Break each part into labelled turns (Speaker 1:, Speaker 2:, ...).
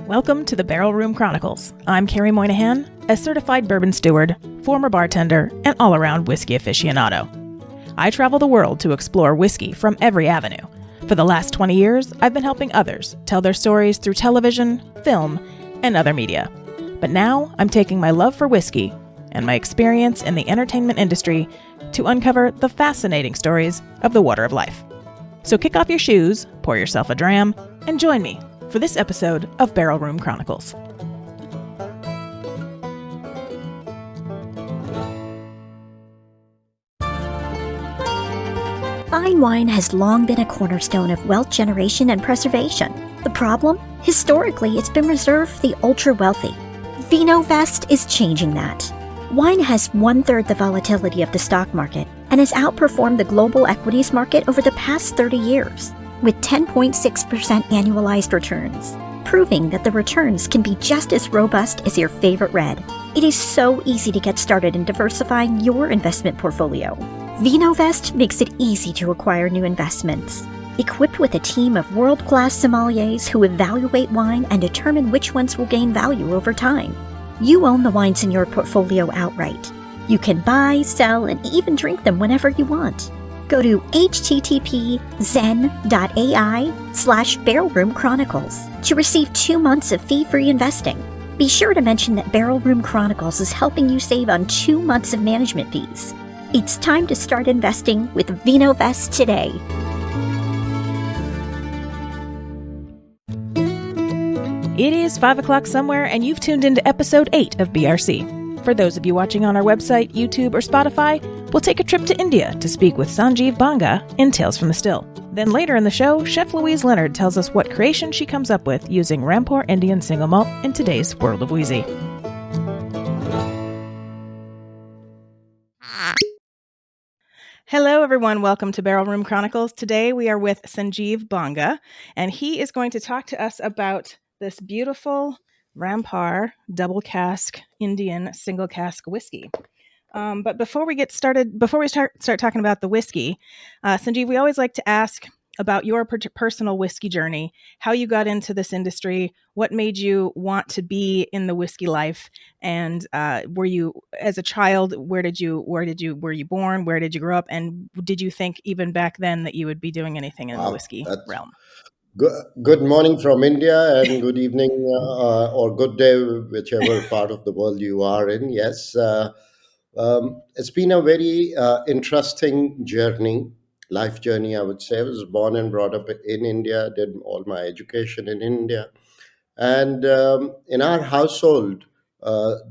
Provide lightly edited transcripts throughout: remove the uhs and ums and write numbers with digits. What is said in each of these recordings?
Speaker 1: Welcome to the Barrel Room Chronicles. I'm Carrie Moynihan, a certified bourbon steward, former bartender, and all-around whiskey aficionado. I travel the world to explore whiskey from every avenue. For the last 20 years, I've been helping others tell their stories through television, film, and other media. But now I'm taking my love for whiskey and my experience in the entertainment industry to uncover the fascinating stories of the water of life. So kick off your shoes, pour yourself a dram, and join me for this episode of Barrel Room Chronicles.
Speaker 2: Fine wine has long been a cornerstone of wealth generation and preservation. The problem? Historically, it's been reserved for the ultra-wealthy. VinoVest is changing that. Wine has one-third the volatility of the stock market and has outperformed the global equities market over the past 30 years, with 10.6% annualized returns, proving that the returns can be just as robust as your favorite red. It is so easy to get started in diversifying your investment portfolio. VinoVest makes it easy to acquire new investments. Equipped with a team of world-class sommeliers who evaluate wine and determine which ones will gain value over time. You own the wines in your portfolio outright. You can buy, sell, and even drink them whenever you want. Go to http://zen.ai/Barrel Room Chronicles to receive 2 months of fee-free investing. Be sure to mention that Barrel Room Chronicles is helping you save on 2 months of management fees. It's time to start investing with VinoVest today.
Speaker 1: It is 5 o'clock somewhere, and you've tuned into episode 8 of BRC. For those of you watching on our website, YouTube, or Spotify, we'll take a trip to India to speak with Sanjeev Banga in Tales from the Still. Then later in the show, Chef Louise Leonard tells us what creation she comes up with using Rampur Indian single malt in today's world of Wheezy. Hello, everyone. Welcome to Barrel Room Chronicles. Today we are with Sanjeev Banga, and he is going to talk to us about this beautiful Rampur Double Cask Indian single cask whiskey. But before we get started, before we start talking about the whiskey, Sanjeev, we always like to ask about your personal whiskey journey, how you got into this industry, what made you want to be in the whiskey life, and were you, as a child, were you born, where did you grow up, and did you think even back then that you would be doing anything in the whiskey realm?
Speaker 3: Good morning from India and good evening or good day, whichever part of the world you are in. Yes, it's been a very interesting journey, life journey, I would say. I was born and brought up in India, did all my education in India. And in our household,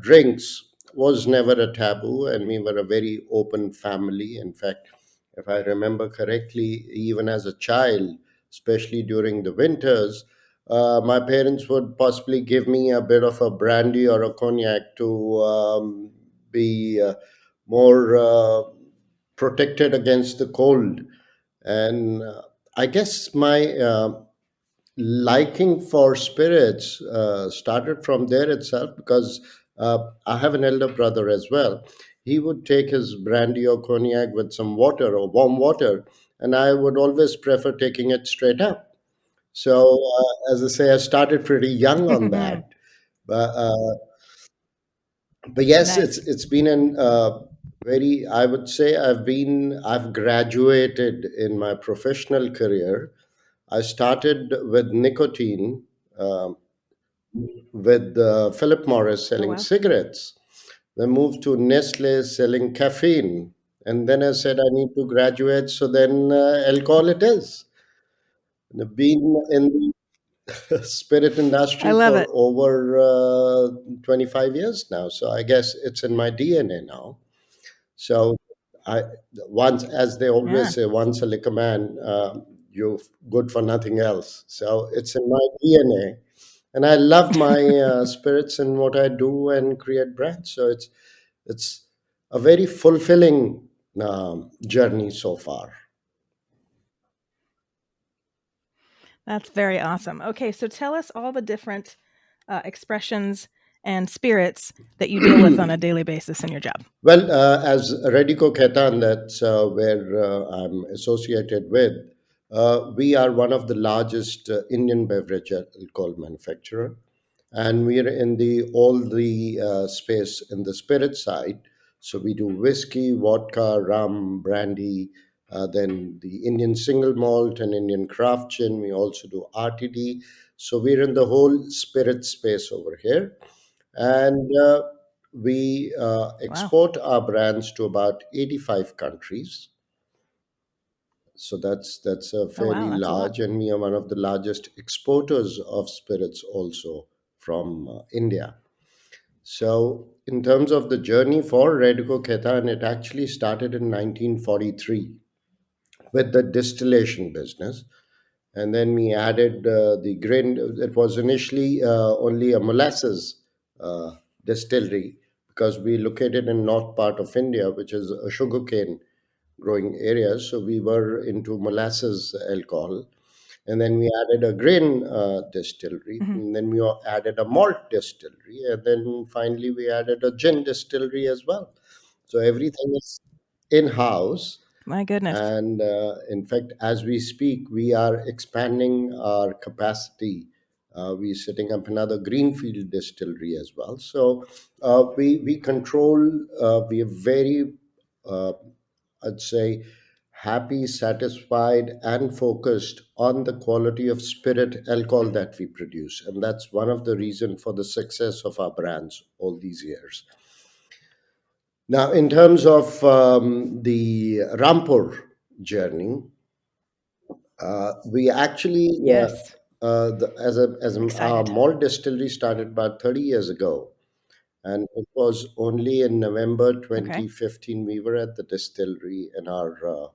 Speaker 3: drinks was never a taboo, and we were a very open family. In fact, if I remember correctly, even as a child, especially during the winters, my parents would possibly give me a bit of a brandy or a cognac to be more protected against the cold. And I guess my liking for spirits started from there itself because I have an elder brother as well. He would take his brandy or cognac with some water or warm water, and I would always prefer taking it straight up. So, as I say, I started pretty young on that. But, uh, but yes,
Speaker 1: Nice.
Speaker 3: it's been an very, I would say I've graduated in my professional career. I started with nicotine, um, with Philip Morris
Speaker 1: Oh,
Speaker 3: selling
Speaker 1: wow.
Speaker 3: cigarettes. Then moved to Nestle selling caffeine. And then I said I need to graduate, so then alcohol it is. And I've been in the spirit
Speaker 1: I
Speaker 3: industry
Speaker 1: love
Speaker 3: for
Speaker 1: it.
Speaker 3: over 25 years now. So I guess it's in my DNA now. So I once, as they
Speaker 1: Yeah.
Speaker 3: always say, once a liquor man, you're good for nothing else. So it's in my DNA, and I love my spirits and what I do and create brands. So it's a very fulfilling journey so far.
Speaker 1: That's very awesome. Okay, so tell us all the different expressions and spirits that you deal with on a daily basis in your job.
Speaker 3: Well, as Radico Khaitan, that's where I'm associated with. We are one of the largest Indian beverage alcohol manufacturer. and we are in the all the space in the spirit side. So we do whiskey, vodka, rum, brandy, then the Indian single malt and Indian craft gin. We also do RTD. So we're in the whole spirit space over here, and we
Speaker 1: Wow.
Speaker 3: export our brands to about 85 countries. So that's a
Speaker 1: Oh, wow.
Speaker 3: fairly
Speaker 1: That's a lot.
Speaker 3: large, and we are one of the largest exporters of spirits also from India. So, in terms of the journey for Radico Khaitan, it actually started in 1943 with the distillation business. And then we added the grain. It was initially only a molasses uh, distillery because we located in north part of India, which is a sugarcane growing area. So we were into molasses alcohol, and then we added a grain distillery,
Speaker 1: Hmm.
Speaker 3: and then we added a malt distillery, and then finally we added a gin distillery as well. So everything is in house,
Speaker 1: My goodness.
Speaker 3: and in fact, as we speak, we are expanding our capacity. We're setting up another greenfield distillery as well. So we control. We are very, uh, I'd say, happy, satisfied, and focused on the quality of spirit alcohol that we produce, and that's one of the reasons for the success of our brands all these years. Now, in terms of the Rampur journey, we actually,
Speaker 1: Yes.
Speaker 3: our
Speaker 1: Excited.
Speaker 3: malt distillery started about 30 years ago. And it was only in November
Speaker 1: Okay.
Speaker 3: 2015 we were at the distillery, and our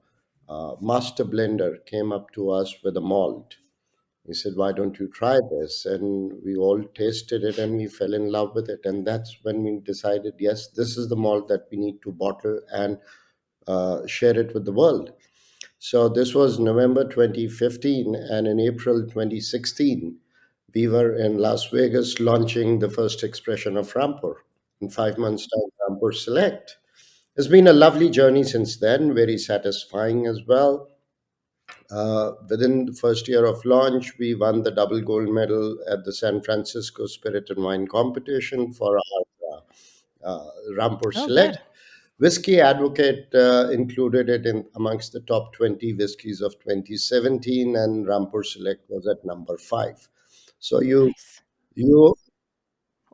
Speaker 3: master blender came up to us with a malt. He said, "Why don't you try this?" And we all tasted it and we fell in love with it. And that's when we decided, yes, this is the malt that we need to bottle and share it with the world. So this was November 2015, and in April 2016, we were in Las Vegas launching the first expression of Rampur. In 5 months' time, Rampur Select. It's been a lovely journey since then, very satisfying as well. Within the first year of launch, we won the double gold medal at the San Francisco Spirit and Wine Competition for our Rampur
Speaker 1: Oh, good.
Speaker 3: Select. Whiskey Advocate included it in amongst the top 20 whiskies of 2017, and Rampur Select was at number 5. So
Speaker 1: Nice.
Speaker 3: you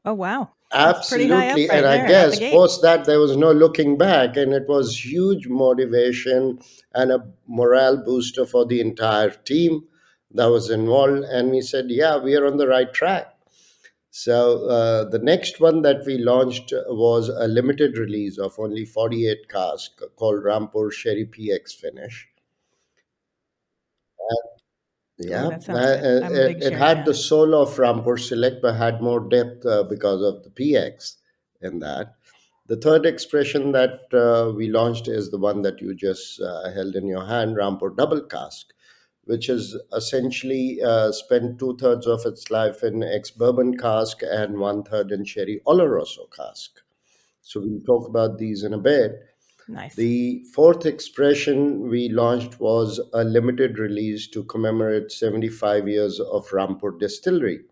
Speaker 1: Oh, wow. That's pretty high up
Speaker 3: absolutely, and
Speaker 1: right
Speaker 3: I
Speaker 1: there out the
Speaker 3: guess
Speaker 1: gate.
Speaker 3: post that there was no looking back, and it was huge motivation and a morale booster for the entire team that was involved. And we said, yeah, we are on the right track. So the next one that we launched was a limited release of only 48 casks called Rampur Sherry PX Finish.
Speaker 1: Oh,
Speaker 3: Yeah,
Speaker 1: that sounds good. I'm a big
Speaker 3: it
Speaker 1: Sherry
Speaker 3: had the
Speaker 1: fan.
Speaker 3: soul of Rampur Select, but had more depth because of the PX in that. The third expression that we launched is the one that you just held in your hand, Rampur Double Cask, which is essentially spent two-thirds of its life in ex-bourbon cask and one-third in sherry Oloroso cask. So we'll talk about these in a bit.
Speaker 1: Nice.
Speaker 3: The fourth expression we launched was a limited release to commemorate 75 years of Rampur Distillery.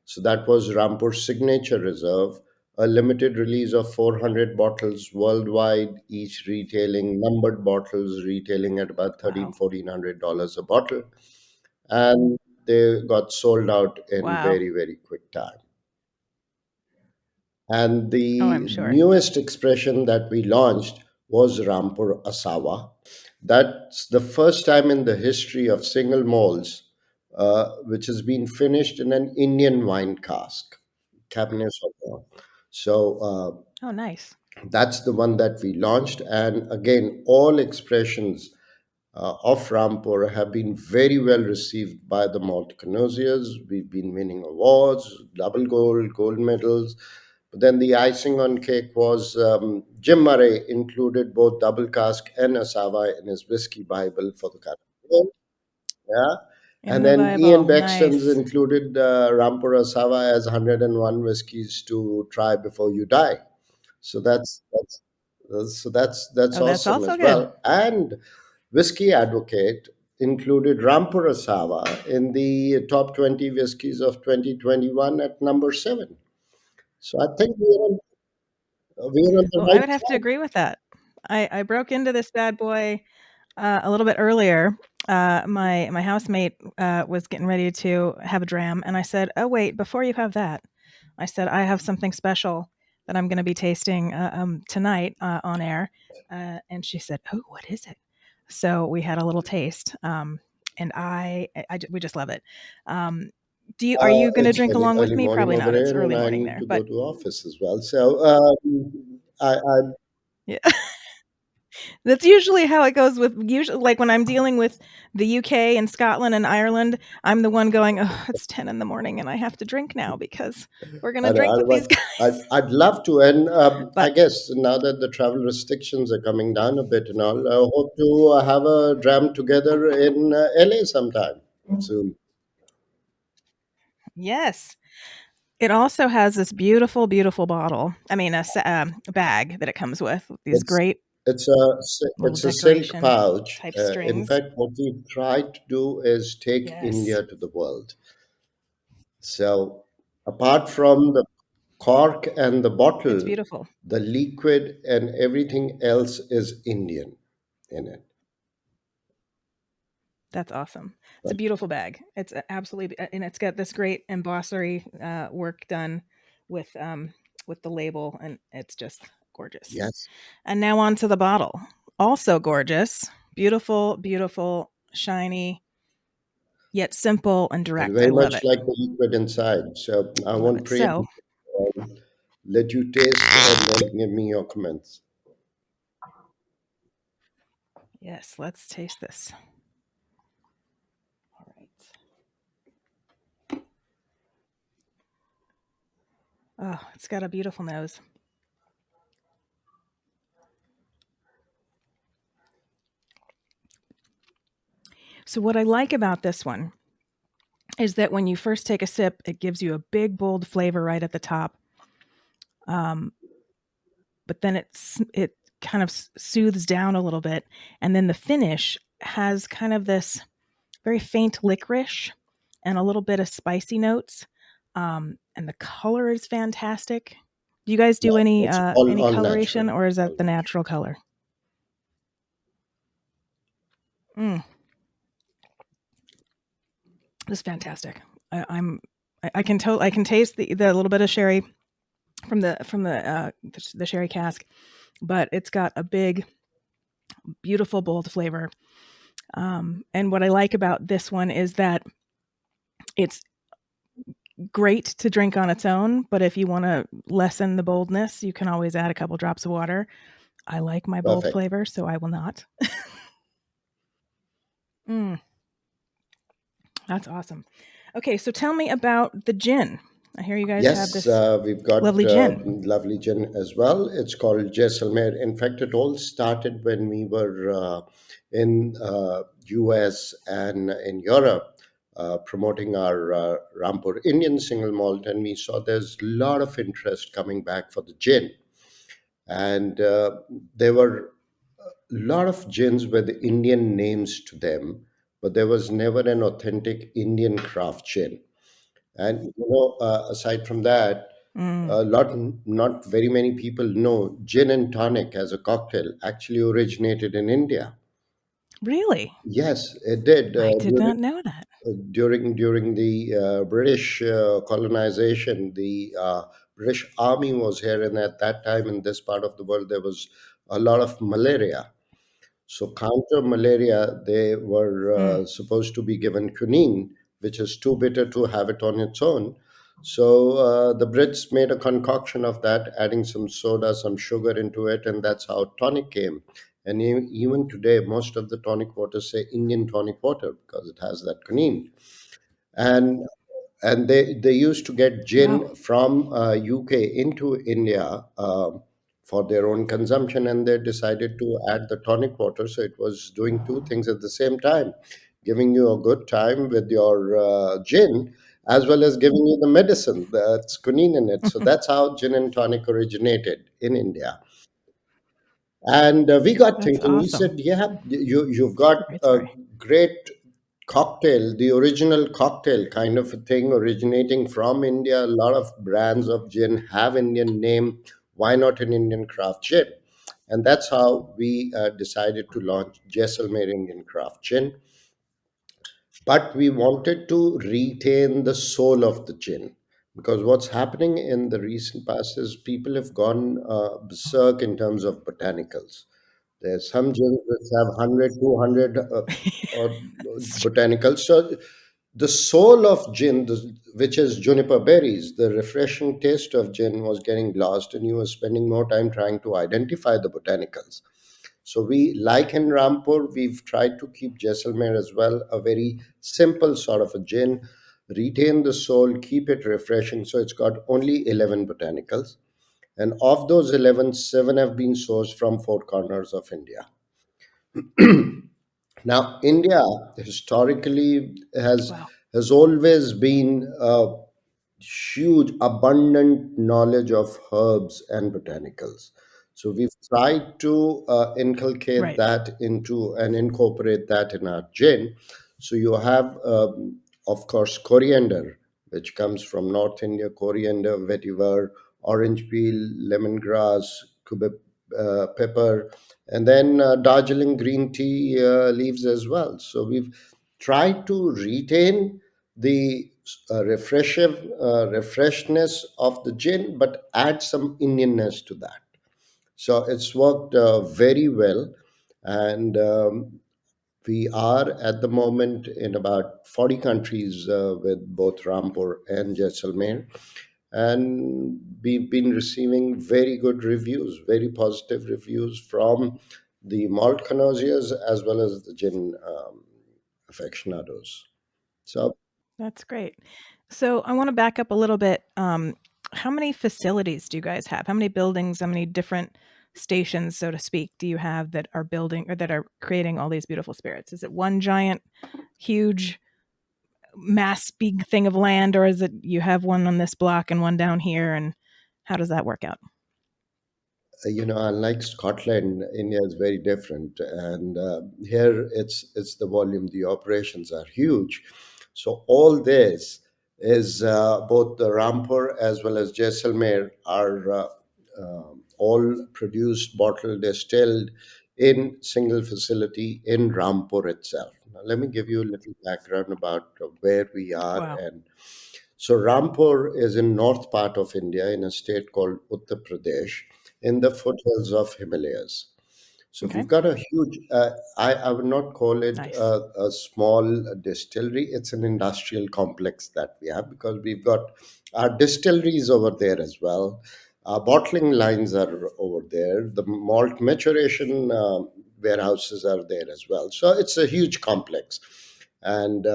Speaker 3: So that was Rampur Signature Reserve, a limited release of 400 bottles worldwide, each retailing numbered bottles retailing at about
Speaker 1: Wow.
Speaker 3: $1,300 a bottle. And they got sold out in
Speaker 1: Wow.
Speaker 3: very, very quick time. And
Speaker 1: Oh, I'm
Speaker 3: the
Speaker 1: sure.
Speaker 3: newest expression that we launched was Rampur Asawa. That's the first time in the history of single malts which has been finished in an Indian wine cask, Cabernet Sauvignon. So
Speaker 1: Oh, nice.
Speaker 3: that's the one that we launched. And again, all expressions of Rampur have been very well received by the malt connoisseurs. We've been winning awards, double gold, gold medals. But then the icing on cake was Jim Murray included both double cask and Asava in his whiskey Bible for the category. Yeah.
Speaker 1: In
Speaker 3: And
Speaker 1: the
Speaker 3: then Ian
Speaker 1: Bible.
Speaker 3: Bexton's
Speaker 1: Nice.
Speaker 3: included Rampur Asava as 101 whiskies to try before you die. So that's
Speaker 1: Oh, that's
Speaker 3: awesome
Speaker 1: also
Speaker 3: as
Speaker 1: good.
Speaker 3: well. And Whiskey Advocate included Rampur in the top 20 whiskies of 2021 at number 7. So I think we're on the
Speaker 1: Oh, I
Speaker 3: right
Speaker 1: would have to
Speaker 3: track.
Speaker 1: agree with that. I broke into this bad boy a little bit earlier. My housemate was getting ready to have a dram, and I said, "Oh wait, before you have that," I said, "I have something special that I'm going to be tasting tonight on air." And she said, "Oh, what is it?" So we had a little taste, and we just love it. Are you going to
Speaker 3: It's
Speaker 1: drink
Speaker 3: early,
Speaker 1: along with
Speaker 3: early
Speaker 1: me?
Speaker 3: morning
Speaker 1: Probably
Speaker 3: over
Speaker 1: not. It's
Speaker 3: here, and
Speaker 1: early
Speaker 3: I
Speaker 1: morning
Speaker 3: need
Speaker 1: there,
Speaker 3: to
Speaker 1: but
Speaker 3: go to office as well. So I
Speaker 1: yeah. That's usually how it goes with usually like when I'm dealing with the UK and Scotland and Ireland, I'm the one going, "Oh, it's 10 in the morning and I have to drink now because we're going to
Speaker 3: I know,
Speaker 1: drink with these
Speaker 3: I'd love to, and I
Speaker 1: But
Speaker 3: guess now that the travel restrictions are coming down a bit and all, I hope to have a dram together in LA sometime soon.
Speaker 1: yes, it also has this beautiful, beautiful bottle. I mean, a bag that it comes with these
Speaker 3: It's
Speaker 1: great little
Speaker 3: it's a silk
Speaker 1: decoration
Speaker 3: pouch.
Speaker 1: type
Speaker 3: In
Speaker 1: strings.
Speaker 3: fact, what we've tried to do is take
Speaker 1: Yes,
Speaker 3: India to the world. So apart from the cork and the
Speaker 1: it's
Speaker 3: bottle,
Speaker 1: beautiful.
Speaker 3: the liquid and everything else is Indian in it.
Speaker 1: That's awesome. It's a beautiful bag. It's absolutely, and it's got this great embossery work done with um, with the label, and it's just gorgeous.
Speaker 3: Yes,
Speaker 1: And now on to the bottle. Also gorgeous, beautiful, beautiful, shiny, yet simple and
Speaker 3: and
Speaker 1: direct. I
Speaker 3: very
Speaker 1: love
Speaker 3: much
Speaker 1: it.
Speaker 3: like the liquid inside. So I
Speaker 1: I love
Speaker 3: won't
Speaker 1: it. So,
Speaker 3: preempt. I'll let you taste and then give me your comments.
Speaker 1: yes, let's taste this. All right. Oh, it's got a beautiful nose. So, what I like about this one is that when you first take a sip, it gives you a big, bold flavor right at the top. Um, but then it kind of soothes down a little bit, and then the finish has kind of this very faint licorice and a little bit of spicy notes. And the color is fantastic. Do you guys do
Speaker 3: It's
Speaker 1: any
Speaker 3: all natural.
Speaker 1: coloration, or is
Speaker 3: All
Speaker 1: that the
Speaker 3: natural.
Speaker 1: natural color? Mm, this is fantastic. I'm I can taste the little bit of sherry from the sherry cask, but it's got a big, beautiful, bold flavor. And what I like about this one is that it's great to drink on its own, but if you want to lessen the boldness, you can always add a couple drops of water. I like my bold
Speaker 3: Perfect.
Speaker 1: flavor, so I will not. Mm, that's awesome. Okay, so tell me about the gin. I hear you guys have
Speaker 3: Yes,
Speaker 1: this
Speaker 3: we've got
Speaker 1: lovely gin.
Speaker 3: lovely gin as well. It's called Jaisalmer. In fact, it all started when we were in US and in Europe promoting our Rampur Indian single malt, and we saw there's a lot of interest coming back for the gin. And there were a lot of gins with Indian names to them, but there was never an authentic Indian craft gin. And aside from that,
Speaker 1: Mm,
Speaker 3: a lot, not very many people know gin and tonic as a cocktail actually originated in India.
Speaker 1: really?
Speaker 3: Yes, it did.
Speaker 1: I did not know that.
Speaker 3: During the British colonization, the British Army was here, and at that time in this part of the world, there was a lot of malaria. So counter malaria, they were
Speaker 1: Mm,
Speaker 3: supposed to be given quinine, which is too bitter to have it on its own. So the Brits made a concoction of that, adding some soda, some sugar into it, and that's how tonic came. And even today, most of the tonic waters say Indian tonic water because it has that quinine. And they used to get
Speaker 1: wow.
Speaker 3: gin from UK into India for their own consumption, and they decided to add the tonic water. So it was doing two things at the same time, giving you a good time with your gin, as well as giving you the medicine that's quinine in it. So that's how gin and tonic originated in India. And we got
Speaker 1: That's
Speaker 3: thinking. We
Speaker 1: awesome.
Speaker 3: said, "Yeah, you've got
Speaker 1: Great
Speaker 3: a
Speaker 1: story.
Speaker 3: great cocktail, the original cocktail kind of a thing originating from India. A lot of brands of gin have Indian name. Why not an Indian craft gin? And that's how we decided to launch Jaisalmer Indian Craft Gin. But we wanted to retain the soul of the gin, because what's happening in the recent past is people have gone berserk in terms of botanicals. There's some gins which have 100, 200 or botanicals. So the soul of gin, which is juniper berries, the refreshing taste of gin was getting lost, and you were spending more time trying to identify the botanicals. So we, like in Rampur, we've tried to keep Jaisalmer as well, a very simple sort of a gin, retain the soul, keep it refreshing. So it's got only 11 botanicals. And of those 11, 7 have been sourced from four corners of India. Now, India historically
Speaker 1: Wow.
Speaker 3: has always been huge, abundant knowledge of herbs and botanicals. So we've tried to inculcate
Speaker 1: Right.
Speaker 3: that into and incorporate that in our gin. So you have, of course, coriander, which comes from North India, coriander, vetiver, orange peel, lemongrass, cube, pepper, and then Darjeeling green tea leaves as well. So we've tried to retain the refreshness of the gin, but add some Indianness to that. So it's worked very well, and we are at the moment in about 40 countries with both Rampur and Jaisalmer, and we've been receiving very good reviews, very positive reviews from the malt connoisseurs as well as the gin aficionados. So
Speaker 1: That's great. So I want to back up a little bit. How many facilities do you guys have? How many buildings, how many different stations, so to speak, do you have that are building or that are creating all these beautiful spirits? Is it one giant, huge, mass big thing of land, or is it you have one on this block and one down here? And how does that work out?
Speaker 3: unlike Scotland, India is very different, and here it's the volume. The operations are huge, so all this is both the Rampur as well as Jaisalmer are all produced, bottled, distilled in single facility in Rampur itself. Now, let me give you a little background about where we are.
Speaker 1: Wow.
Speaker 3: And so Rampur is in north part of India in a state called Uttar Pradesh in the foothills of Himalayas. So
Speaker 1: Okay.
Speaker 3: we've got a huge, I would not call it
Speaker 1: Nice.
Speaker 3: a small distillery. It's an industrial complex that we have, because we've got our distilleries over there as well. Our bottling lines are over there. The malt maturation warehouses are there as well. So it's a huge complex. And we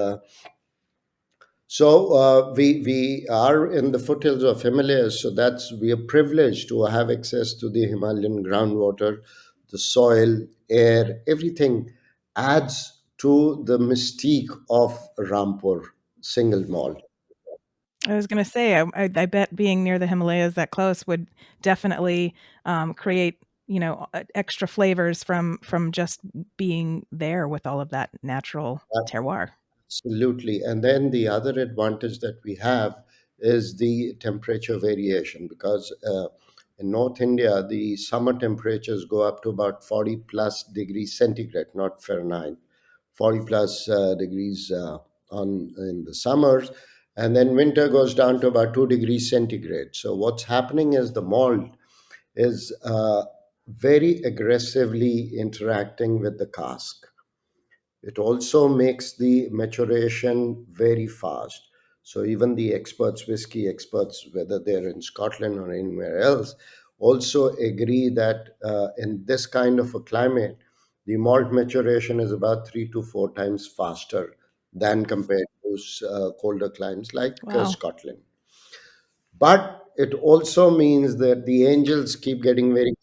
Speaker 3: are in the foothills of Himalayas, so that's we are privileged to have access to the Himalayan groundwater, the soil, air, everything adds to the mystique of Rampur single malt.
Speaker 1: I was going to say, I bet being near the Himalayas that close would definitely create, extra flavors from just being there with all of that natural terroir.
Speaker 3: Absolutely. And then the other advantage that we have is the temperature variation, because in North India, the summer temperatures go up to about 40 plus degrees centigrade, not Fahrenheit, 40 plus degrees on in the summers. And then winter goes down to about 2 degrees centigrade. So what's happening is the malt is very aggressively interacting with the cask. It also makes the maturation very fast. So even the experts, whiskey experts, whether they're in Scotland or anywhere else, also agree that in this kind of a climate, the malt maturation is about 3 to 4 times faster than compared to colder climes like
Speaker 1: Wow.
Speaker 3: Scotland. But it also means that the angels keep getting very.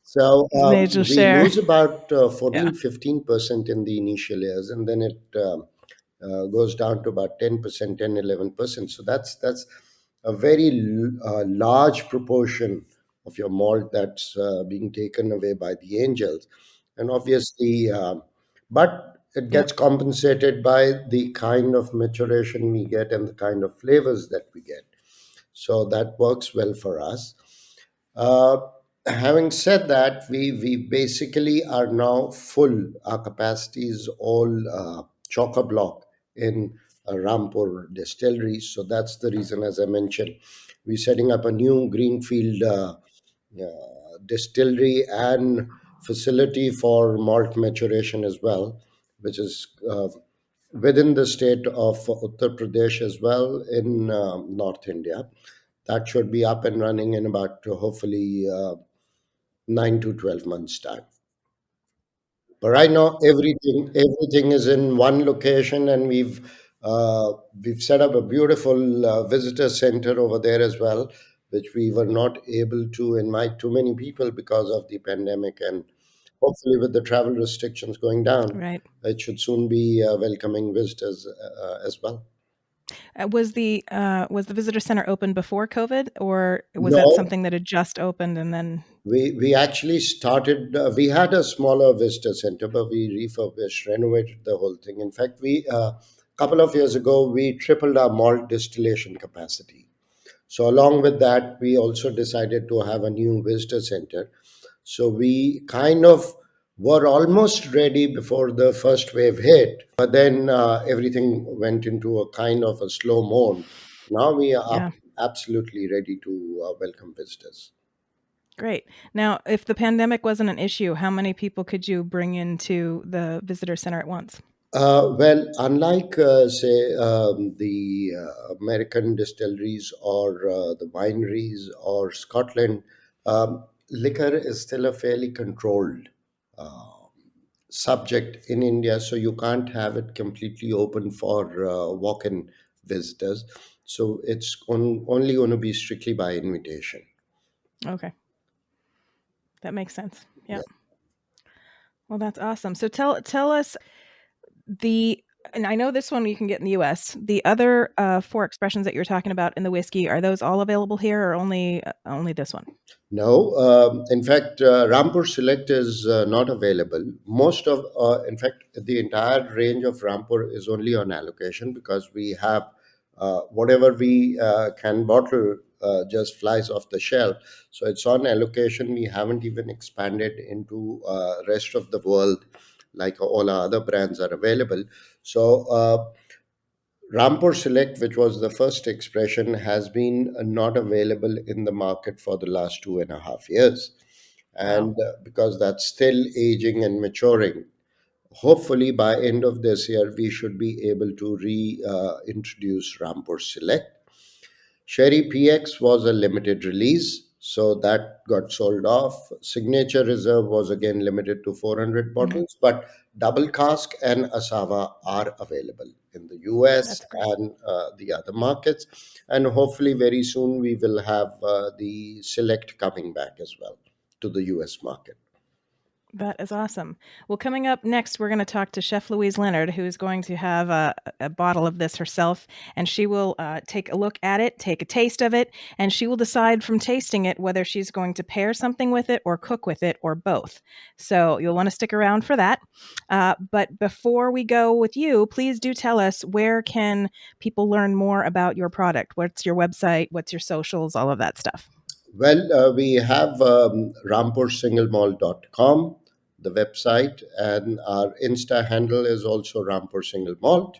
Speaker 3: So
Speaker 1: They just
Speaker 3: we
Speaker 1: share.
Speaker 3: lose about
Speaker 1: Yeah.
Speaker 3: 14-15% in the initial years, and then it goes down to about 10%, 10, 11%. So that's a very large proportion of your malt that's being taken away by the angels. And obviously, but it
Speaker 1: Yep.
Speaker 3: gets compensated by the kind of maturation we get and the kind of flavors that we get. So that works well for us. Uh, Having said that, we basically are now full. Our capacity is all chock a block in Rampur distillery. So that's the reason, as I mentioned, we're setting up a new greenfield distillery and facility for malt maturation as well, which is within the state of Uttar Pradesh as well in North India. That should be up and running in about hopefully 9 to 12 months time. But right now, everything is in one location, and we've set up a beautiful visitor center over there as well, which we were not able to invite too many people because of the pandemic, and hopefully with the travel restrictions going down,
Speaker 1: Right.
Speaker 3: it should soon be welcoming visitors as well.
Speaker 1: Was the visitor center open before COVID, or was that
Speaker 3: No,
Speaker 1: something that had just opened and then?
Speaker 3: we actually started. We had a smaller visitor center, but we refurbished, renovated the whole thing. In fact, we couple of years ago we tripled our malt distillation capacity. So along with that, we also decided to have a new visitor center. So we kind of were almost ready before the first wave hit, but then everything went into a kind of a slow mode. Now we are
Speaker 1: Yeah.
Speaker 3: absolutely ready to welcome visitors.
Speaker 1: Great. Now, if the pandemic wasn't an issue, how many people could you bring into the visitor center at once?
Speaker 3: Well, unlike, say, the American distilleries or the wineries or Scotland, liquor is still a fairly controlled uh, subject in India, so you can't have it completely open for walk in visitors. So it's only going to be strictly by invitation.
Speaker 1: Okay, that makes sense.
Speaker 3: Yeah.
Speaker 1: Yep. Well, that's awesome. So tell us the, and I know this one you can get in the U.S. The other four expressions that you're talking about in the whiskey, are those all available here, or only this one?
Speaker 3: No, in fact, Rampur Select is not available. In fact, the entire range of Rampur is only on allocation because we have whatever we can bottle just flies off the shelf. So it's on allocation. We haven't even expanded into rest of the world like all our other brands are available. So Rampur Select, which was the first expression, has been not available in the market for the last 2.5 years.
Speaker 1: Wow.
Speaker 3: And because that's still aging and maturing, hopefully by end of this year, we should be able to reintroduce Rampur Select. Sherry PX was a limited release, so that got sold off. Signature Reserve was again limited to 400
Speaker 1: Hmm.
Speaker 3: bottles, but Double Cask and Asava are available in the US
Speaker 1: That's great.
Speaker 3: and the other markets. And hopefully, very soon, we will have the Select coming back as well to the US market.
Speaker 1: That is awesome. Well, coming up next, we're going to talk to Chef Louise Leonard, who is going to have a bottle of this herself, and she will take a look at it, take a taste of it, and she will decide from tasting it whether she's going to pair something with it or cook with it or both. So you'll want to stick around for that. But before we go with you, please do tell us, where can people learn more about your product? What's your website? What's your socials? All of that stuff.
Speaker 3: Well, we have rampursinglemalt.com, the website, and our Insta handle is also Rampur Single Malt.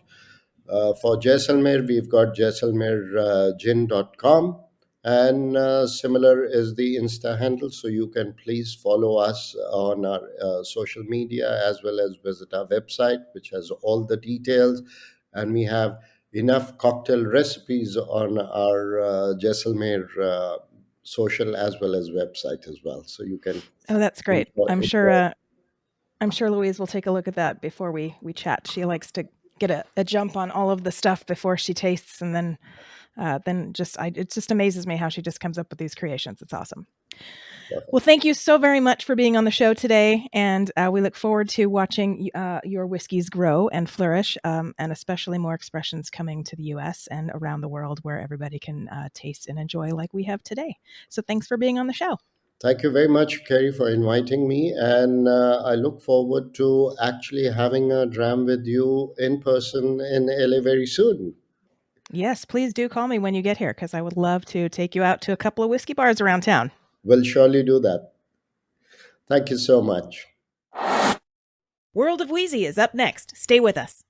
Speaker 3: For Jaisalmer, we've got jaisalmergin.com, and similar is the Insta handle. So you can please follow us on our social media as well as visit our website, which has all the details. And we have enough cocktail recipes on our Jaisalmer social as well as website as well. So you can
Speaker 1: Oh, that's great. I'm sure.
Speaker 3: enjoy.
Speaker 1: I'm sure Louise will take a look at that before we chat. She likes to get a jump on all of the stuff before she tastes, and then it just amazes me how she just comes up with these creations. It's awesome. Well, thank you so very much for being on the show today, and we look forward to watching your whiskeys grow and flourish, and especially more expressions coming to the U.S. and around the world where everybody can taste and enjoy like we have today. So thanks for being on the show.
Speaker 3: Thank you very much, Kerry, for inviting me. And I look forward to actually having a dram with you in person in LA very soon.
Speaker 1: Yes, please do call me when you get here because I would love to take you out to a couple of whiskey bars around town.
Speaker 3: We'll surely do that. Thank you so much.
Speaker 1: World of Wheezy is up next. Stay with us.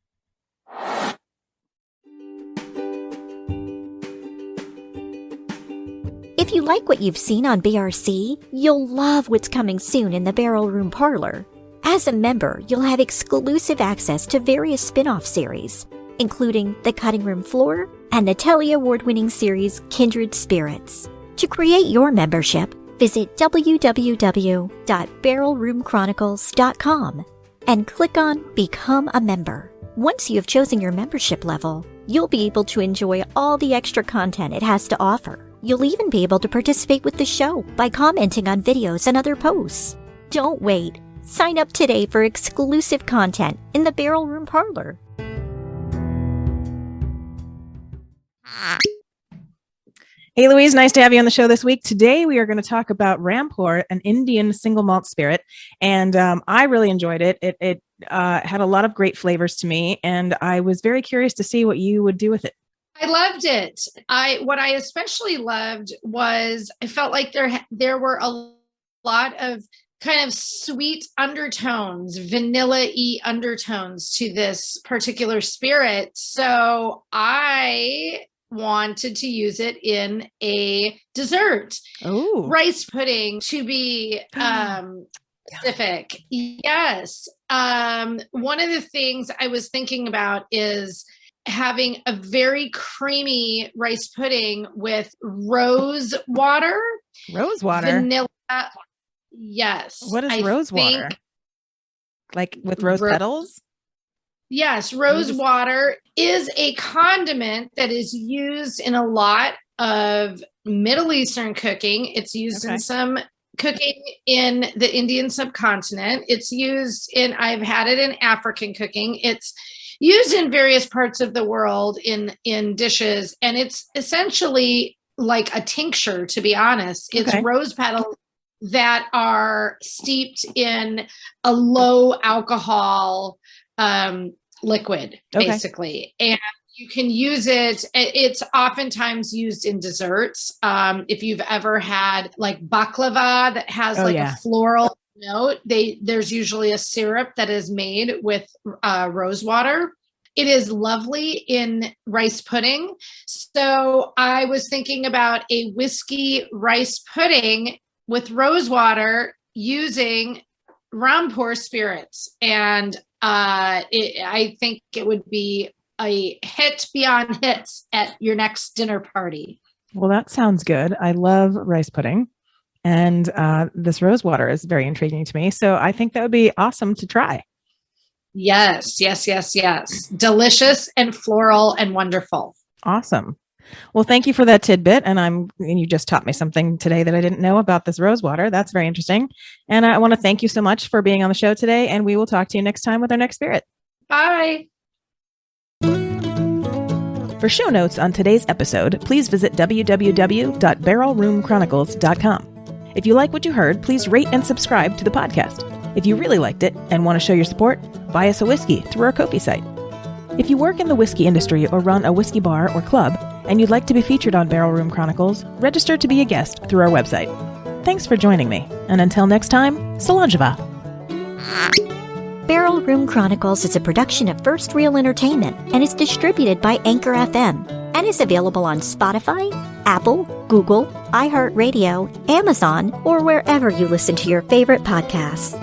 Speaker 2: If you like what you've seen on BRC, you'll love what's coming soon in the Barrel Room Parlor. As a member, you'll have exclusive access to various spin-off series, including the Cutting Room Floor and the Telly Award-winning series Kindred Spirits. To create your membership, visit www.barrelroomchronicles.com and click on Become a Member. Once you have chosen your membership level, you'll be able to enjoy all the extra content it has to offer. You'll even be able to participate with the show by commenting on videos and other posts. Don't wait. Sign up today for exclusive content in the Barrel Room Parlor.
Speaker 1: Hey, Louise, nice to have you on the show this week. Today, we are going to talk about Rampur, an Indian single malt spirit. And I really enjoyed it. It had a lot of great flavors to me. And I was very curious to see what you would do with it.
Speaker 4: I loved it. What I especially loved was I felt like there were a lot of kind of sweet undertones, vanilla-y undertones to this particular spirit. So I wanted to use it in a dessert.
Speaker 1: Oh,
Speaker 4: rice pudding to be specific. Yes. One of the things I was thinking about is having a very creamy rice pudding with rose water.
Speaker 1: Rose water?
Speaker 4: Vanilla. Yes.
Speaker 1: What is rose water? Like with rose petals?
Speaker 4: Yes. Rose water is a condiment that is used in a lot of Middle Eastern cooking. It's used in some cooking in the Indian subcontinent. It's used I've had it in African cooking. It's used in various parts of the world in dishes. And it's essentially like a tincture, to be honest. It's rose petals that are steeped in a low alcohol liquid, basically. And you can use it. It's oftentimes used in desserts. If you've ever had like baklava that has a floral note, there's usually a syrup that is made with rose water. It is lovely in rice pudding. So I was thinking about a whiskey rice pudding with rose water using Rampur spirits. And I think it would be a hit beyond hits at your next dinner party.
Speaker 1: Well, that sounds good. I love rice pudding. And this rose water is very intriguing to me. So I think that would be awesome to try.
Speaker 4: Yes. Delicious and floral and wonderful.
Speaker 1: Awesome. Well, thank you for that tidbit. And you just taught me something today that I didn't know about this rose water. That's very interesting. And I want to thank you so much for being on the show today. And we will talk to you next time with our next spirit.
Speaker 4: Bye.
Speaker 1: For show notes on today's episode, please visit www.barrelroomchronicles.com. If you like what you heard, please rate and subscribe to the podcast. If you really liked it and want to show your support, buy us a whiskey through our Ko-fi site. If you work in the whiskey industry or run a whiskey bar or club, and you'd like to be featured on Barrel Room Chronicles, register to be a guest through our website. Thanks for joining me, and until next time, Solanjava.
Speaker 2: Barrel Room Chronicles is a production of First Reel Entertainment and is distributed by Anchor FM and is available on Spotify, Apple, Google, iHeartRadio, Amazon, or wherever you listen to your favorite podcasts.